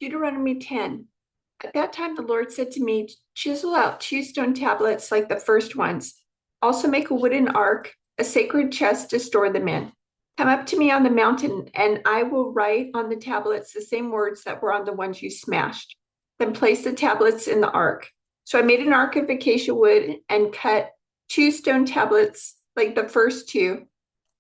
Deuteronomy 10. At that time, the Lord said to me, chisel out 2 stone tablets like the first ones. Also make a wooden ark, a sacred chest to store them in. Come up to me on the mountain, and I will write on the tablets the same words that were on the ones you smashed. Then place the tablets in the ark. So I made an ark of acacia wood and cut 2 stone tablets like the first two.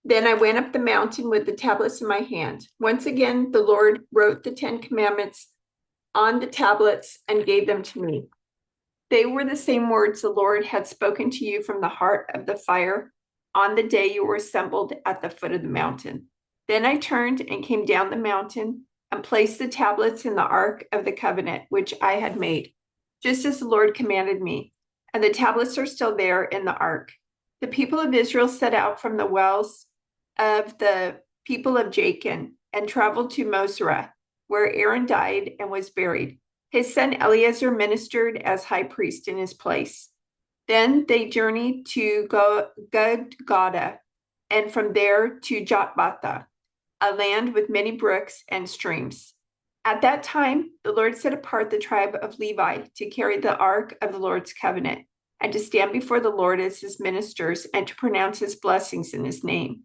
Then I went up the mountain with the tablets in my hand. Once again, the Lord wrote the 10 Commandments on the tablets and gave them to me. They were the same words the Lord had spoken to you from the heart of the fire on the day you were assembled at the foot of the mountain. Then I turned and came down the mountain and placed the tablets in the ark of the covenant, which I had made, just as the Lord commanded me. And the tablets are still there in the ark. The people of Israel set out from the wells of the people of Jachin and traveled to Mosera, where Aaron died and was buried. His son Eleazar ministered as high priest in his place. Then they journeyed to Gudgodah, and from there to Jotbatha, a land with many brooks and streams. At that time, the Lord set apart the tribe of Levi to carry the ark of the Lord's covenant, and to stand before the Lord as his ministers, and to pronounce his blessings in his name.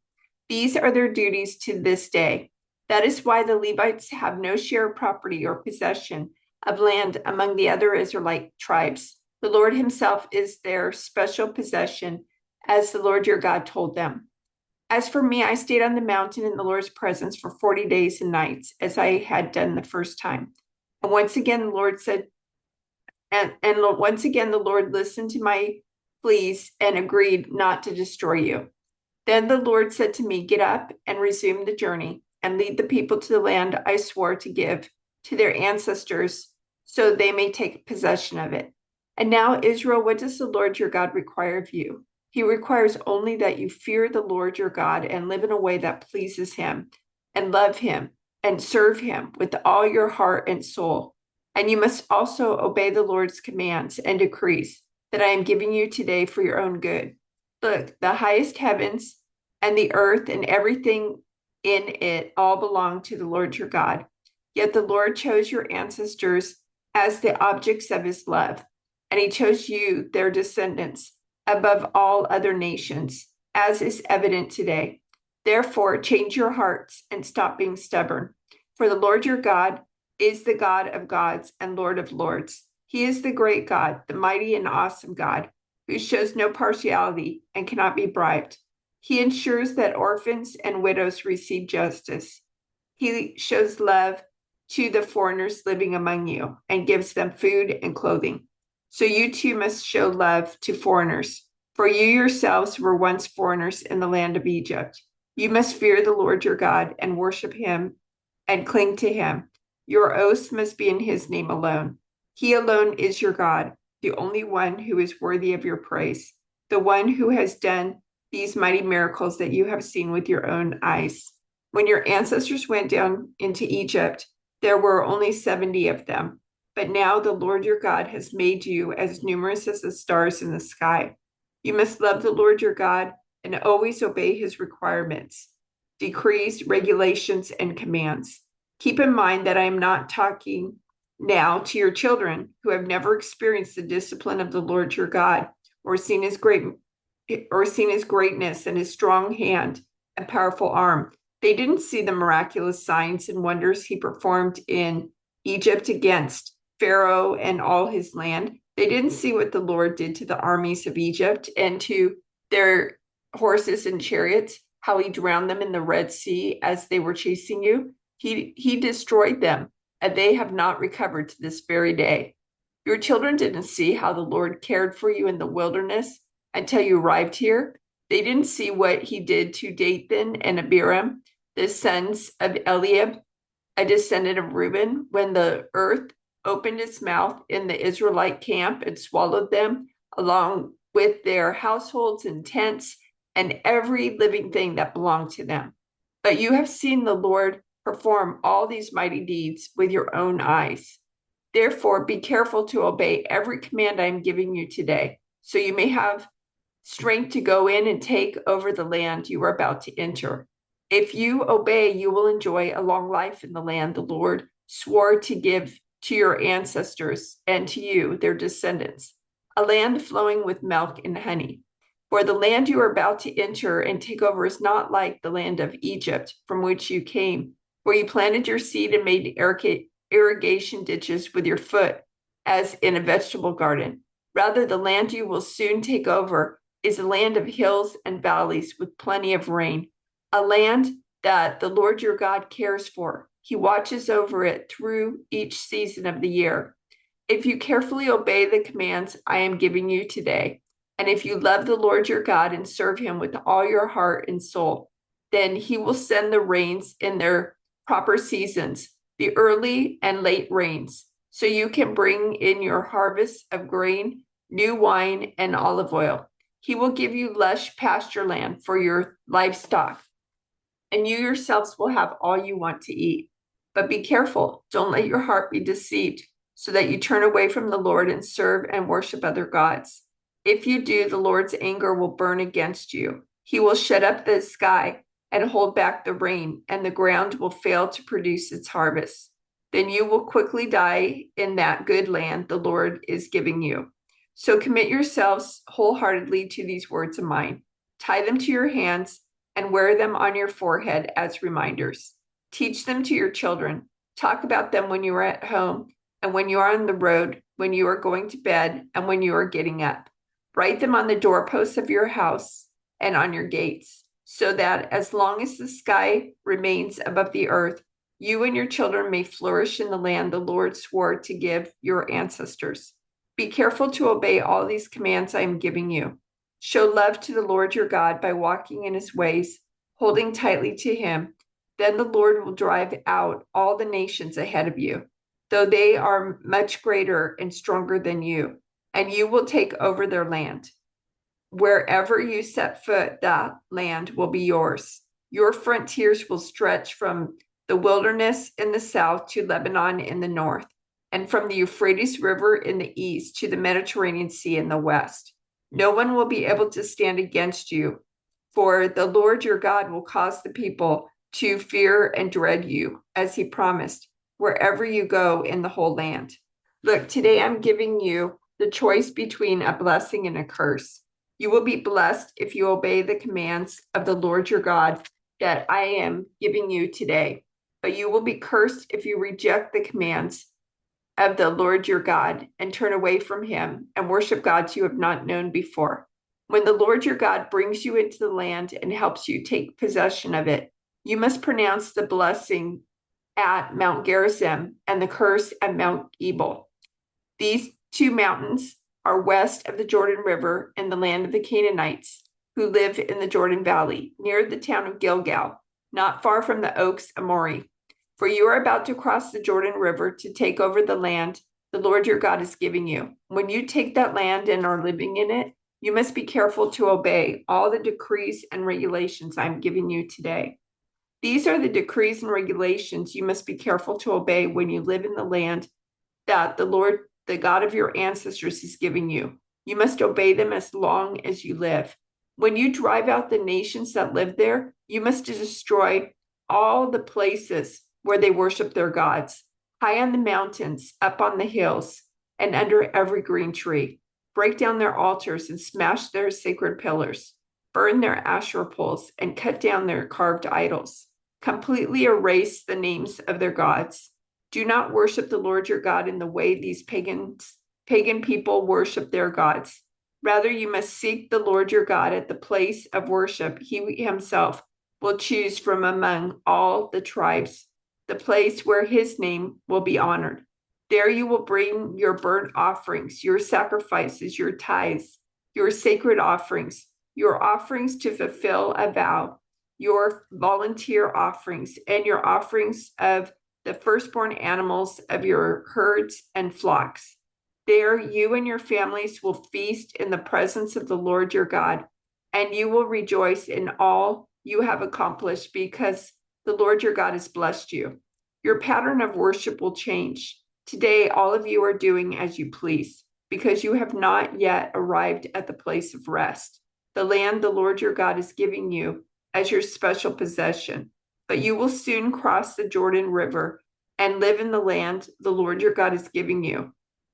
These are their duties to this day. That is why the Levites have no share of property or possession of land among the other Israelite tribes. The Lord himself is their special possession, as the Lord your God told them. As for me, I stayed on the mountain in the Lord's presence for 40 days and nights, as I had done the first time. And once again, the Lord said, once again, the Lord listened to my pleas and agreed not to destroy you. Then the Lord said to me, get up and resume the journey and lead the people to the land I swore to give to their ancestors so they may take possession of it. And now, Israel, what does the Lord your God require of you? He requires only that you fear the Lord your God and live in a way that pleases him and love him and serve him with all your heart and soul. And you must also obey the Lord's commands and decrees that I am giving you today for your own good. Look, the highest heavens and the earth and everything in it all belong to the Lord your God. Yet the Lord chose your ancestors as the objects of his love, and he chose you, their descendants, above all other nations, as is evident today. Therefore, change your hearts and stop being stubborn. For the Lord your God is the God of gods and Lord of lords. He is the great God, the mighty and awesome God, who shows no partiality and cannot be bribed. He ensures that orphans and widows receive justice. He shows love to the foreigners living among you and gives them food and clothing. So you too must show love to foreigners, for you yourselves were once foreigners in the land of Egypt. You must fear the Lord your God and worship him and cling to him. Your oaths must be in his name alone. He alone is your God, the only one who is worthy of your praise, the one who has done these mighty miracles that you have seen with your own eyes. When your ancestors went down into Egypt, there were only 70 of them. But now the Lord your God has made you as numerous as the stars in the sky. You must love the Lord your God and always obey his requirements, decrees, regulations, and commands. Keep in mind that I am not talking now to your children who have never experienced the discipline of the Lord your God or seen his greatness and his strong hand and powerful arm. They didn't see the miraculous signs and wonders he performed in Egypt against Pharaoh and all his land. They didn't see what the Lord did to the armies of Egypt and to their horses and chariots, how he drowned them in the Red Sea as they were chasing you. He destroyed them, and they have not recovered to this very day. Your children didn't see how the Lord cared for you in the wilderness until you arrived here. They didn't see what he did to Dathan and Abiram, the sons of Eliab, a descendant of Reuben, when the earth opened its mouth in the Israelite camp and swallowed them, along with their households and tents and every living thing that belonged to them. But you have seen the Lord perform all these mighty deeds with your own eyes. Therefore, be careful to obey every command I am giving you today, so you may have strength to go in and take over the land you are about to enter. If you obey, you will enjoy a long life in the land the Lord swore to give to your ancestors and to you, their descendants, a land flowing with milk and honey. For the land you are about to enter and take over is not like the land of Egypt from which you came, where you planted your seed and made irrigation ditches with your foot, as in a vegetable garden. Rather, the land you will soon take over is a land of hills and valleys with plenty of rain, a land that the Lord your God cares for. He watches over it through each season of the year. If you carefully obey the commands I am giving you today, and if you love the Lord your God and serve him with all your heart and soul, then he will send the rains in their proper seasons, the early and late rains, so you can bring in your harvest of grain, new wine, and olive oil. He will give you lush pasture land for your livestock, and you yourselves will have all you want to eat. But be careful, don't let your heart be deceived, so that you turn away from the Lord and serve and worship other gods. If you do, the Lord's anger will burn against you. He will shut up the sky and hold back the rain, and the ground will fail to produce its harvest. Then you will quickly die in that good land the Lord is giving you. So commit yourselves wholeheartedly to these words of mine. Tie them to your hands and wear them on your forehead as reminders. Teach them to your children. Talk about them when you are at home and when you are on the road, when you are going to bed and when you are getting up. Write them on the doorposts of your house and on your gates, so that as long as the sky remains above the earth, you and your children may flourish in the land the Lord swore to give your ancestors. Be careful to obey all these commands I am giving you. Show love to the Lord your God by walking in his ways, holding tightly to him. Then the Lord will drive out all the nations ahead of you, though they are much greater and stronger than you, and you will take over their land. Wherever you set foot, that land will be yours. Your frontiers will stretch from the wilderness in the south to Lebanon in the north, and from the Euphrates River in the east to the Mediterranean Sea in the west. No one will be able to stand against you, for the Lord your God will cause the people to fear and dread you, as he promised, wherever you go in the whole land. Look, today I'm giving you the choice between a blessing and a curse. You will be blessed if you obey the commands of the Lord your God that I am giving you today, but you will be cursed if you reject the commands of the Lord your God and turn away from him and worship gods you have not known before. When the Lord your God brings you into the land and helps you take possession of it, you must pronounce the blessing at Mount Gerizim and the curse at Mount Ebal. These two mountains are west of the Jordan River in the land of the Canaanites, who live in the Jordan Valley, near the town of Gilgal, not far from the oaks of Moreh. For you are about to cross the Jordan River to take over the land the Lord your God is giving you. When you take that land and are living in it, you must be careful to obey all the decrees and regulations I'm giving you today. These are the decrees and regulations you must be careful to obey when you live in the land that the Lord, the God of your ancestors, is giving you. You must obey them as long as you live. When you drive out the nations that live there, you must destroy all the places where they worship their gods, high on the mountains, up on the hills, and under every green tree. Break down their altars and smash their sacred pillars. Burn their Asherah poles and cut down their carved idols. Completely erase the names of their gods. Do not worship the Lord your God in the way these pagan people worship their gods. Rather, you must seek the Lord your God at the place of worship he himself will choose from among all the tribes, the place where his name will be honored. There you will bring your burnt offerings, your sacrifices, your tithes, your sacred offerings, your offerings to fulfill a vow, your volunteer offerings, and your offerings of the firstborn animals of your herds and flocks. There you and your families will feast in the presence of the Lord your God, and you will rejoice in all you have accomplished because the Lord your God has blessed you. Your pattern of worship will change. Today, all of you are doing as you please, because you have not yet arrived at the place of rest, the land the Lord your God is giving you as your special possession. But you will soon cross the Jordan River and live in the land the Lord your God is giving you.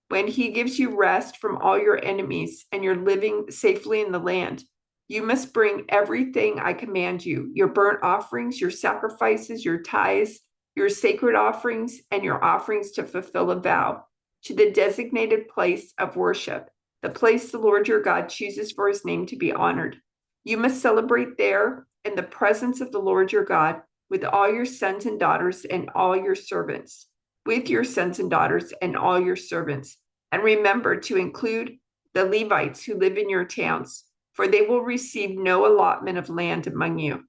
When he gives you rest from all your enemies and you're living safely in the land, you must bring everything I command you, your burnt offerings, your sacrifices, your tithes, your sacred offerings, and your offerings to fulfill a vow, to the designated place of worship, the place the Lord your God chooses for his name to be honored. You must celebrate there in the presence of the Lord your God with all your sons and daughters and all your servants, with your sons and daughters and all your servants. And remember to include the Levites who live in your towns, for they will receive no allotment of land among you.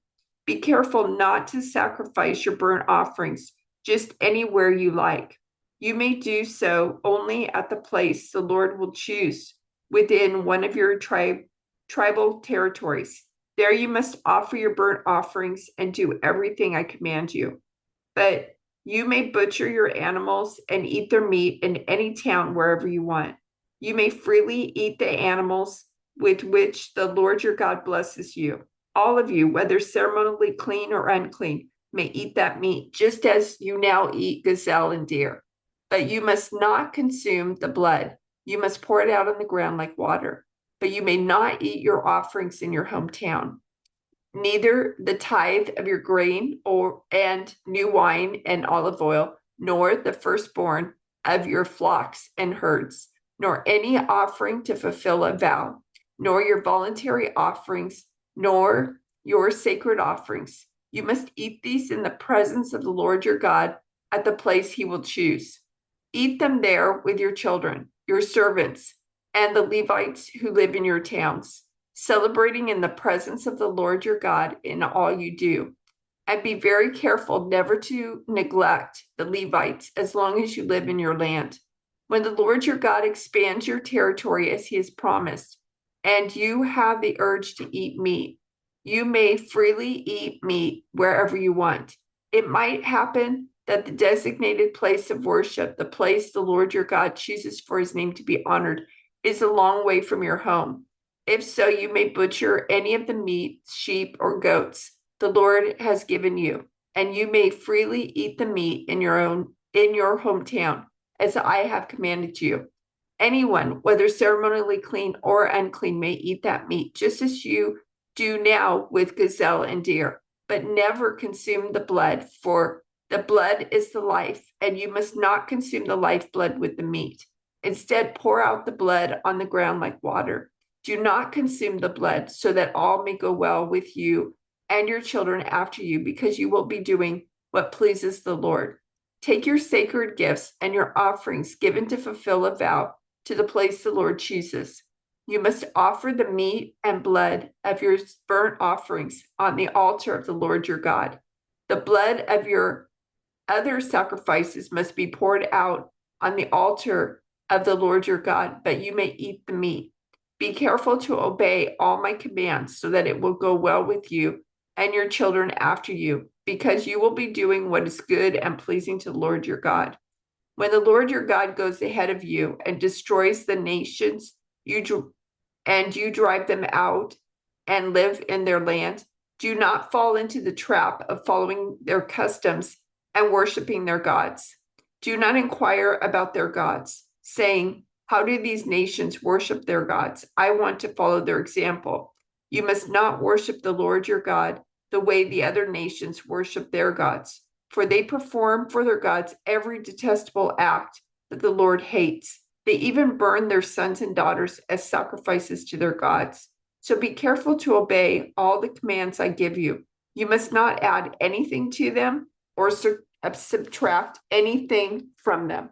Be careful not to sacrifice your burnt offerings just anywhere you like. You may do so only at the place the Lord will choose within one of your tribal territories. There you must offer your burnt offerings and do everything I command you. But you may butcher your animals and eat their meat in any town wherever you want. You may freely eat the animals with which the Lord your God blesses you. All of you, whether ceremonially clean or unclean, may eat that meat, just as you now eat gazelle and deer. But you must not consume the blood. You must pour it out on the ground like water. But you may not eat your offerings in your hometown, neither the tithe of your grain and new wine and olive oil, nor the firstborn of your flocks and herds, nor any offering to fulfill a vow, nor your voluntary offerings, nor your sacred offerings. You must eat these in the presence of the Lord your God at the place he will choose. Eat them there with your children, your servants, and the Levites who live in your towns, celebrating in the presence of the Lord your God in all you do. And be very careful never to neglect the Levites as long as you live in your land. When the Lord your God expands your territory as he has promised, and you have the urge to eat meat, you may freely eat meat wherever you want. It might happen that the designated place of worship, the place the Lord your God chooses for his name to be honored, is a long way from your home. If so, you may butcher any of the meat, sheep, or goats the Lord has given you, and you may freely eat the meat in your hometown, as I have commanded you. Anyone, whether ceremonially clean or unclean, may eat that meat, just as you do now with gazelle and deer, but never consume the blood, for the blood is the life, and you must not consume the lifeblood with the meat. Instead, pour out the blood on the ground like water. Do not consume the blood, so that all may go well with you and your children after you, because you will be doing what pleases the Lord. Take your sacred gifts and your offerings given to fulfill a vow to the place the Lord chooses. You must offer the meat and blood of your burnt offerings on the altar of the Lord your God. The blood of your other sacrifices must be poured out on the altar of the Lord your God, but you may eat the meat. Be careful to obey all my commands so that it will go well with you and your children after you, because you will be doing what is good and pleasing to the Lord your God. When the Lord your God goes ahead of you and destroys the nations you drive them out and live in their land, do not fall into the trap of following their customs and worshiping their gods. Do not inquire about their gods, saying, how do these nations worship their gods? I want to follow their example. You must not worship the Lord your God the way the other nations worship their gods, for they perform for their gods every detestable act that the Lord hates. They even burn their sons and daughters as sacrifices to their gods. So be careful to obey all the commands I give you. You must not add anything to them or subtract anything from them.